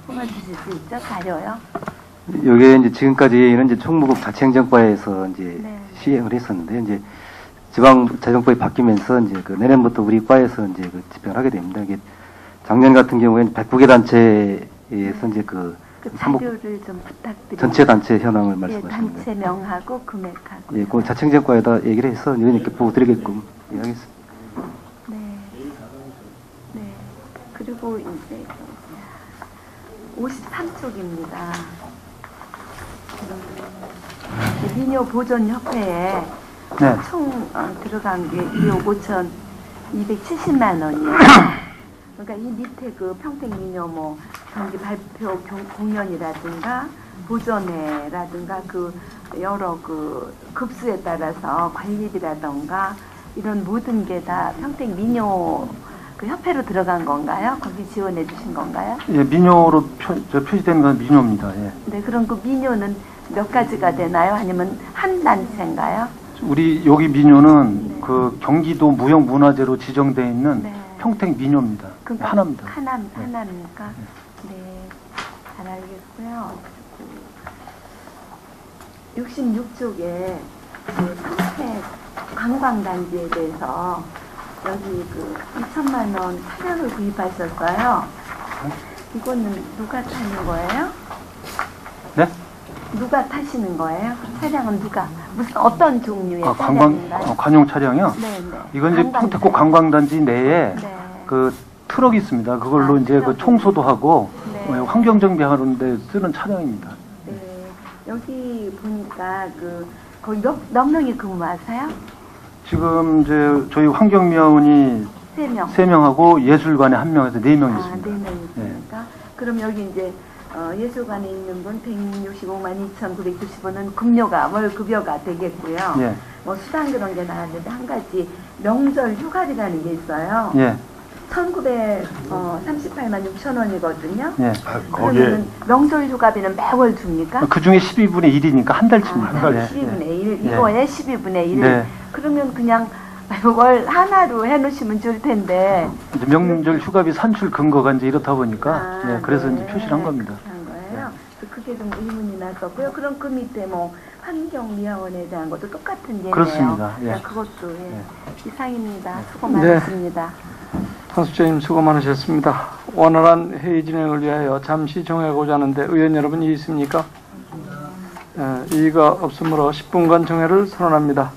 뽑아주실 수 있죠? 자료요? 요게 이제 지금까지는 이제 총무국 자치행정과에서 이제 네. 시행을 했었는데 이제 지방자정법이 바뀌면서 이제 그 내년부터 우리 과에서 이제 그 집행을 하게 됩니다. 이게 작년 같은 경우에는 109개 단체에서 이제 그 한국 자료를 좀 부탁드립니다. 전체 단체 현황을 예, 말씀하시는 거예요. 단체명하고 금액하고. 예, 그 자치행정과에다 얘기를 해서 의원님께 보고 드리게끔 예, 하겠습니다. 네. 네. 그리고 이제 53쪽입니다. 미녀 보존협회에 네. 총 들어간 게 2억 5,270만 원이에요. 그러니까 이 밑에 그 평택미녀 뭐 경기 발표 공연이라든가 보존회라든가 그 여러 그 급수에 따라서 관리비라든가 이런 모든 게 다 평택미녀 그 협회로 들어간 건가요? 거기 지원해 주신 건가요? 예, 민요로 표시된 건 민요입니다. 예. 네, 그럼 그 민요는 몇 가지가 되나요? 아니면 한 단체인가요? 우리 여기 민요는 그 경기도 무형문화재로 지정되어 있는 네. 평택 민요입니다. 그러니까 하나입니다. 하나입니까? 네, 잘 알겠고요. 66쪽에 그 평택 관광단지에 대해서 여기 그 2천만 원 차량을 구입하셨어요. 이거는 누가 타는 거예요? 네? 누가 타시는 거예요? 그 차량은 누가 무슨 어떤 종류의 차량인가요? 관용 차량이요? 네, 네. 이건 이제 평택구 관광단지 내에 네. 그 트럭이 있습니다. 그걸로 이제 그 트럭이. 청소도 하고 네. 환경 정비하는데 쓰는 차량입니다. 네. 여기 보니까 그 거기 몇 명이 근무하세요? 지금 이제 저희 환경미화원이 3명. 3명하고 예술관에 1명에서 4명이 아, 있습니다. 4명 있습니까? 그럼 여기 이제 예술관에 있는 분 165만 2,990원은 급료가 월급여가 되겠고요. 예. 뭐 수당 그런 게 나왔는데 한 가지 명절 휴가리라는 게 있어요. 예. 1,938만 6천 원이거든요. 예. 거기에 그러면 명절 휴가비는 매월 줍니까? 그 중에 12분의 1이니까 한 달치입니다. 아, 예. 12분의 1, 예. 이거에 12분의 1. 네. 그러면 그냥 월 하나로 해놓으시면 줄 텐데. 이제 명절 휴가비 산출 근거가 이제 이렇다 보니까 아, 예, 그래서 네. 이제 표시를 한 겁니다. 그렇게 한 거예요. 그래서 그게 좀 의문이 났었고요. 그럼 그 밑에 뭐 환경미화원에 대한 것도 똑같은 예네요. 그렇습니다. 예. 네, 그것도 이상입니다. 수고 네. 많으십니다. 한수재님 수고 많으셨습니다. 원활한 회의 진행을 위하여 잠시 정회하고자 하는데 의원 여러분 이의 있습니까? 이의가 없으므로 10분간 정회를 선언합니다.